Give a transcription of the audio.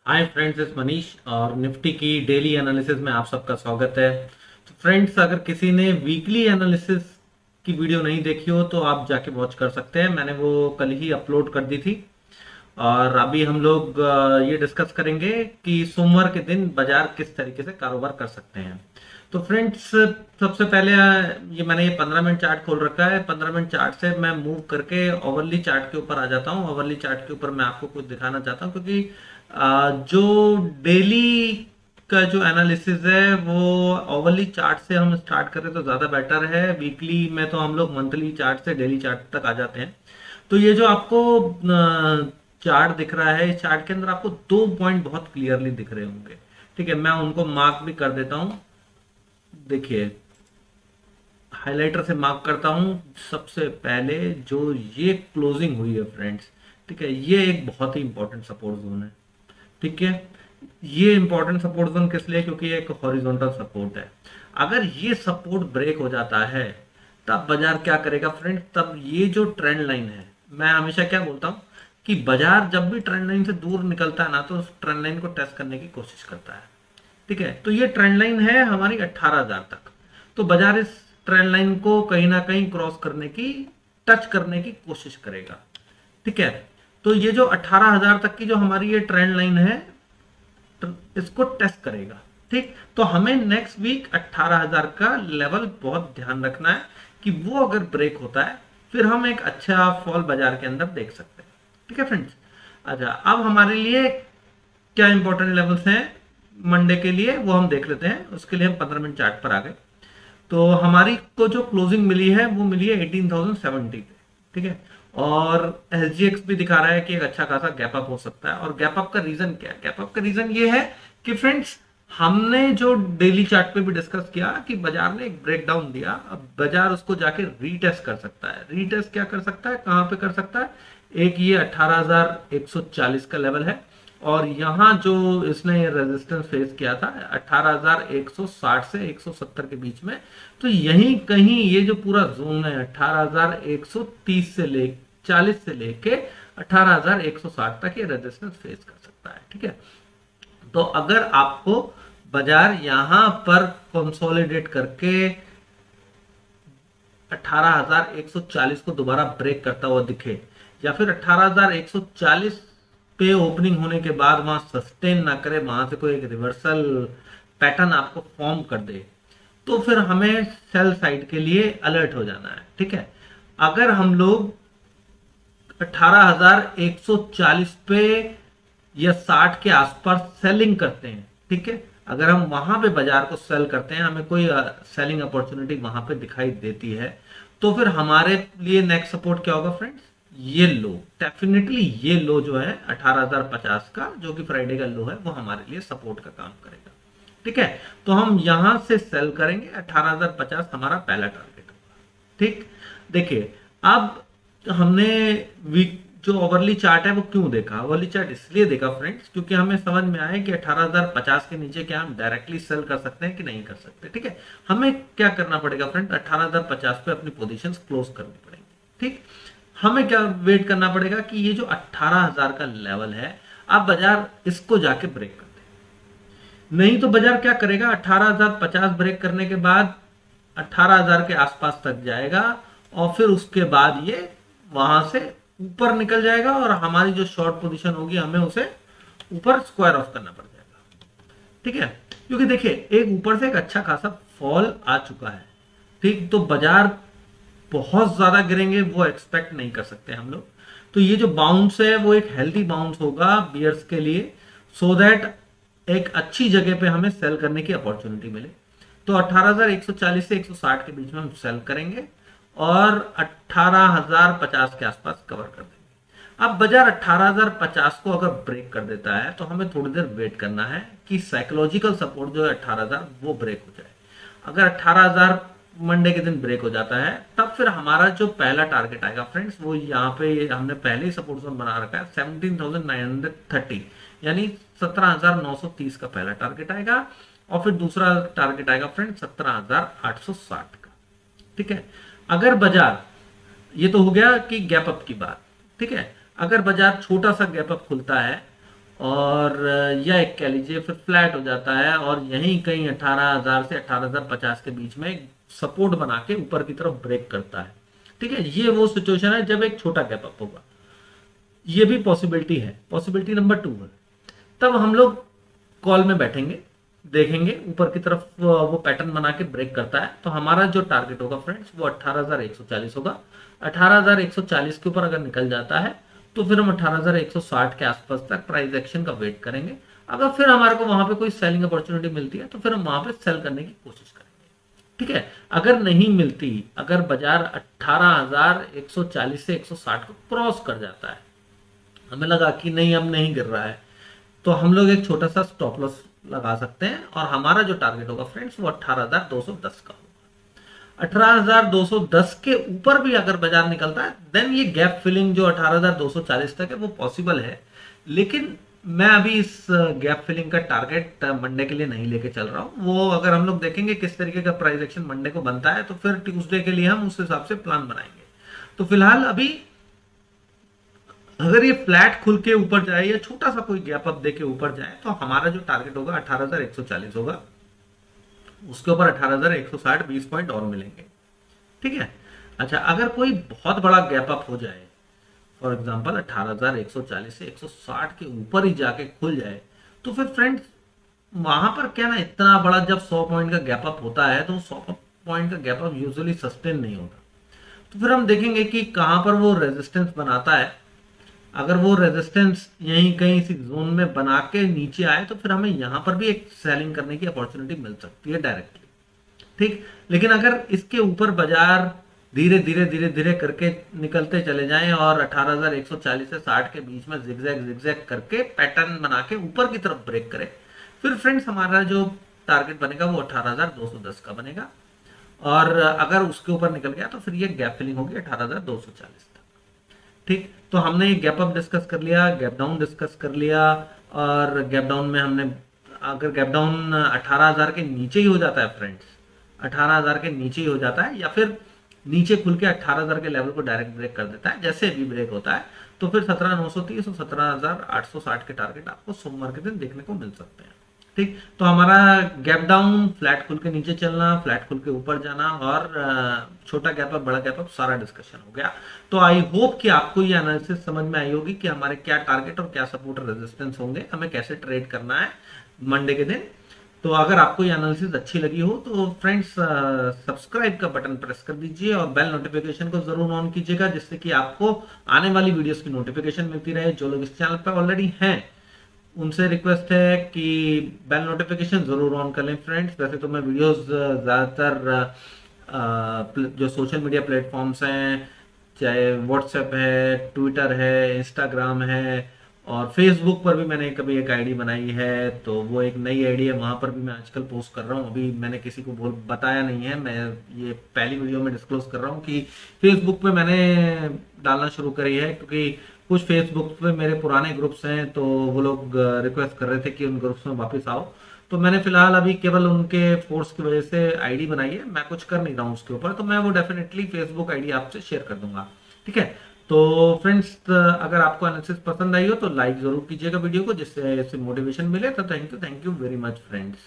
Hi friends, इस मनीष और Nifty की डेली एनालिसिस में आप सबका स्वागत है। तो फ्रेंड्स, अगर किसी ने वीकली एनालिसिस की वीडियो नहीं देखी हो तो आप जाके वॉच कर सकते हैं। मैंने वो कल ही अपलोड कर दी थी। और अभी हम लोग ये डिस्कस करेंगे कि सोमवार के दिन बाजार किस तरीके से कारोबार कर सकते हैं। तो फ्रेंड्स, सबसे पहले ये मैंने ये 15 मिनट चार्ट खोल रखा है। 15 मिनट चार्ट से मैं मूव करके ओवरली चार्ट के ऊपर आ जाता हूँ। ओवरली चार्ट के ऊपर मैं आपको कुछ दिखाना चाहता हूँ, क्योंकि जो डेली का जो एनालिसिस है वो ओवरली चार्ट से हम स्टार्ट करें तो ज़्यादा बेटर है। वीकली में तो हम लोग मंथली चार्ट से डेली चार्ट तक आ जाते हैं। तो ये जो आपको चार्ट दिख रहा है, इस चार्ट के अंदर आपको दो पॉइंट बहुत क्लियरली दिख रहे होंगे। ठीक है, मैं उनको मार्क भी कर देता हूं। देखिए, हाइलाइटर से मार्क करता हूं। सबसे पहले जो ये क्लोजिंग हुई है फ्रेंड्स, ठीक है, ये एक बहुत ही इंपॉर्टेंट सपोर्ट जोन है। ठीक है, ये इंपॉर्टेंट सपोर्ट जोन किस लिए? क्योंकि ये एक हॉरिजॉन्टल सपोर्ट है। अगर ये सपोर्ट ब्रेक हो जाता है तब बाजार क्या करेगा फ्रेंड्स? तब ये जो ट्रेंड लाइन है, मैं हमेशा क्या बोलता हूं कि बाजार जब भी ट्रेंड लाइन से दूर निकलता है ना, तो उस ट्रेंड लाइन को टेस्ट करने की कोशिश करता है। ठीक है, तो ये ट्रेंड लाइन है हमारी 18,000 तक। तो बाजार इस ट्रेंड लाइन को कहीं ना कहीं क्रॉस करने की, टच करने की कोशिश करेगा। ठीक है, तो ये जो 18,000 तक की जो हमारी ये ट्रेंड लाइन है, तो इसको टेस्ट करेगा। ठीक, तो हमें नेक्स्ट वीक 18,000 का लेवल बहुत ध्यान रखना है कि वो अगर ब्रेक होता है फिर हम एक अच्छा फॉल बाजार के अंदर देख सकते हैं। ठीक है फ्रेंड्स। अच्छा, अब हमारे लिए क्या इंपॉर्टेंट लेवल्स हैं मंडे के लिए, वो हम देख लेते हैं। उसके लिए हम 15 मिनट चार्ट पर आ गए। तो हमारी को जो क्लोजिंग मिली है वो मिली है 18,070 पे। ठीक है, और एसजीएक्स भी दिखा रहा है कि एक अच्छा खासा गैप अप हो सकता है। और गैप अप का रीजन क्या है? गैप अप का रीजन ये है कि फ्रेंड्स, हमने जो डेली चार्ट पे भी डिस्कस किया कि बाजार ने एक ब्रेकडाउन दिया। अब बाजार उसको जाके रीटेस्ट कर सकता है। रीटेस्ट क्या कर सकता है, कहां पे कर सकता है? एक ये 18,140 का लेवल है, और यहाँ जो इसने ये रेजिस्टेंस फेस किया था 18,160 से 170 के बीच में। तो यहीं कहीं ये जो पूरा जोन है 18,130 से ले 40 से लेके 18,160 तक ये रेजिस्टेंस फेस कर सकता है। ठीक है, तो अगर आपको बाजार यहां पर कंसोलिडेट करके 18,140 को दोबारा ब्रेक करता हुआ दिखे, या फिर 18,140 पे ओपनिंग होने के बाद वहां सस्टेन ना करे, वहां से कोई एक रिवर्सल पैटर्न आपको फॉर्म कर दे, तो फिर हमें सेल साइड के लिए अलर्ट हो जाना है। ठीक है, अगर हम लोग 18,140 पे या 60 के आसपास सेलिंग करते हैं, ठीक है, अगर हम वहां पे बाजार को सेल करते हैं, हमें कोई सेलिंग अपॉर्चुनिटी वहां पे दिखाई देती है, तो फिर हमारे लिए नेक्स्ट सपोर्ट क्या होगा फ्रेंड्स? ये लो, डेफिनेटली ये लो जो है 18,050 का, जो कि फ्राइडे का लो है, वो हमारे लिए सपोर्ट का काम करेगा। ठीक है, तो हम यहां से सेल करेंगे। 18,050 हमारा पहला टारगेट होगा। ठीक, देखिए, अब हमने वीक जो ओवरली चार्ट है वो क्यों देखा? ओवरली चार्ट इसलिए देखा फ्रेंड्स, क्योंकि हमें समझ में आया कि 18,050 के नीचे क्या हम डायरेक्टली सेल कर सकते हैं कि नहीं कर सकते। ठीक है, हमें क्या करना पड़ेगा फ्रेंड? 18,050 पे अपनी पोजीशंस क्लोज करनी पड़ेगी। ठीक, हमें क्या वेट करना पड़ेगा कि ये जो 18,000 का लेवल है, अब बाजार इसको जाके ब्रेक कर दे। नहीं तो बाजार क्या करेगा? 18,050 ब्रेक करने के बाद 18,000 के आसपास तक जाएगा, और फिर उसके बाद ये वहां से ऊपर निकल जाएगा, और हमारी जो शॉर्ट पोजीशन होगी हमें उसे ऊपर स्क्वायर ऑफ करना पड़ जाएगा। ठीक है, क्योंकि देखिए, एक ऊपर से एक अच्छा खासा फॉल आ चुका है। ठीक, तो बाजार बहुत ज्यादा गिरेंगे वो एक्सपेक्ट नहीं कर सकते हम लोग। तो ये जो बाउंस है वो एक हेल्दी बाउंस होगा बियर्स के लिए, सो दैट एक अच्छी जगह पे हमें सेल करने की अपॉर्चुनिटी मिले। तो 18,140 से 160 के बीच में हम सेल करेंगे, और 18,050 के आसपास कवर कर देंगे। अब बाजार 18,050 को अगर ब्रेक कर देता है तो हमें थोड़ी देर वेट करना है कि साइकोलॉजिकल सपोर्ट जो है 18,000 वो ब्रेक हो जाए। अगर 18,000 मंडे के दिन ब्रेक हो जाता है, तब फिर हमारा जो पहला टारगेट आएगा फ्रेंड्स, वो यहाँ पे हमने पहले ही सपोर्ट जोन बना रखा है 17,930, यानी 17,930 का पहला टारगेट आएगा, और फिर दूसरा टारगेट आएगा फ्रेंड 17,860 का। ठीक है, अगर बाजार, ये तो हो गया कि गैप अप की बात। ठीक है, अगर बाजार छोटा सा गैप अप खुलता है और या एक कह लीजिए फिर फ्लैट हो जाता है और यहीं कहीं 18,000 से 18,050 के बीच में सपोर्ट बना के ऊपर की तरफ ब्रेक करता है। ठीक है, ये वो सिचुएशन है जब एक छोटा गैप अप होगा। ये भी पॉसिबिलिटी है, पॉसिबिलिटी नंबर 2 है। तब हम लोग कॉल में बैठेंगे, देखेंगे ऊपर की तरफ वो पैटर्न बना के ब्रेक करता है, तो हमारा जो टारगेट होगा फ्रेंड्स वो 18,140 होगा। 18,140 के ऊपर अगर निकल जाता है तो फिर हम 18,160 के आसपास तक प्राइस एक्शन का वेट करेंगे। अगर फिर हमारे को वहां पे कोई सेलिंग अपॉर्चुनिटी मिलती है तो फिर हम वहां पे सेल करने की कोशिश करेंगे। ठीक है, अगर नहीं मिलती, अगर बाजार 18,140 से 160 को क्रॉस कर जाता है, हमें लगा कि नहीं अब नहीं गिर रहा है, तो हम लोग एक छोटा सा स्टॉप लॉस लगा सकते हैं और हमारा जो टारगेट होगा फ्रेंड्स वो 18,210 का होगा। 18,210 के ऊपर भी अगर बाजार निकलता है देन ये गैप फिलिंग जो 18,240 तक है वो पॉसिबल है, लेकिन मैं अभी इस गैप फिलिंग का टारगेट मंडे के लिए नहीं लेके चल रहा हूँ। वो अगर हम लोग देखेंगे किस तरीके का प्राइस एक्शन मंडे को बनता है तो फिर ट्यूसडे के लिए हम उस हिसाब से प्लान बनाएंगे। तो फिलहाल अभी अगर ये फ्लैट खुल के ऊपर जाए या छोटा सा कोई गैप अप देके ऊपर जाए तो हमारा जो टारगेट होगा 18,140 होगा, उसके ऊपर 18,160 20 पॉइंट और मिलेंगे। ठीक है, अच्छा अगर कोई बहुत बड़ा गैप अप हो जाए, फॉर एग्जांपल 18,140 से 160 के ऊपर ही जाके खुल जाए, तो फिर फ्रेंड्स वहां पर क्या ना, इतना बड़ा जब 100 पॉइंट का गैप अप होता है तो 100 पॉइंट का गैप अप यूजुअली सस्टेन नहीं होता। तो फिर हम देखेंगे कि कहां पर वो रेजिस्टेंस बनाता है। अगर वो रेजिस्टेंस यहीं कहीं इसी जोन में बना के नीचे आए तो फिर हमें यहां पर भी एक सेलिंग करने की अपॉर्चुनिटी मिल सकती है डायरेक्टली। ठीक, लेकिन अगर इसके ऊपर बाजार धीरे धीरे धीरे धीरे करके निकलते चले जाएं और 18,140 से 60 के बीच में जिगजैग करके पैटर्न बना के ऊपर की तरफ ब्रेक करे, फिर फ्रेंड्स हमारा जो टारगेट बनेगा वो 18,210 का बनेगा। और अगर उसके ऊपर निकल गया तो फिर ये गैप फिलिंग होगी 18,240 तक। ठीक, तो हमने गैप अप डिस्कस कर लिया, गैप डाउन डिस्कस कर लिया, और गैप डाउन में हमने अगर गैप डाउन 18,000 के नीचे ही हो जाता है फ्रेंड्स, 18,000 के नीचे ही हो जाता है या फिर नीचे खुल के 18,000 के लेवल को डायरेक्ट ब्रेक कर देता है, जैसे भी ब्रेक होता है, तो फिर 17,930 और 17,860 के टारगेट आपको सोमवार के दिन देखने को मिल सकते हैं। ठीक, तो हमारा गैप डाउन, फ्लैट खुल के नीचे चलना, फ्लैट खुल के ऊपर जाना और छोटा गैप अप, बड़ा गैप अप, सारा डिस्कशन हो गया। तो आई होप कि आपको ये एनालिसिस समझ में आई होगी कि हमारे क्या टारगेट और क्या सपोर्ट और रेजिस्टेंस होंगे, हमें कैसे ट्रेड करना है मंडे के दिन। तो अगर आपको ये एनालिसिस अच्छी लगी हो तो फ्रेंड्स सब्सक्राइब का बटन प्रेस कर दीजिए और बेल नोटिफिकेशन को जरूर ऑन कीजिएगा, जिससे कि आपको आने वाली वीडियोस की नोटिफिकेशन मिलती रहे। जो लोग इस चैनल पर ऑलरेडी हैं उनसे रिक्वेस्ट है कि बेल नोटिफिकेशन जरूर ऑन कर लें फ्रेंड्स। वैसे तो मैं वीडियोस ज़्यादातर जो सोशल मीडिया प्लेटफॉर्म्स हैं, चाहे व्हाट्सएप है, ट्विटर है, इंस्टाग्राम है और फेसबुक पर भी मैंने कभी एक आईडी बनाई है, तो वो एक नई आईडी है, वहां पर भी मैं आजकल पोस्ट कर रहा हूँ। अभी मैंने किसी को बताया नहीं है, मैं ये पहली वीडियो में डिस्क्लोज कर रहा हूँ कि फेसबुक पे मैंने डालना शुरू करी है, क्योंकि कुछ फेसबुक पे मेरे पुराने ग्रुप्स हैं तो वो लोग रिक्वेस्ट कर रहे थे कि उन ग्रुप्स में वापस आओ। तो मैंने फिलहाल अभी केवल उनके फोर्स की वजह से आईडी बनाई है, मैं कुछ कर नहीं रहा हूँ उसके ऊपर, तो मैं वो डेफिनेटली फेसबुक आईडी आपसे शेयर कर दूंगा। ठीक है, तो फ्रेंड्स अगर आपको एनालिसिस पसंद आई हो तो लाइक जरूर कीजिएगा वीडियो को, जिससे मोटिवेशन मिले। तो thank you very much friends.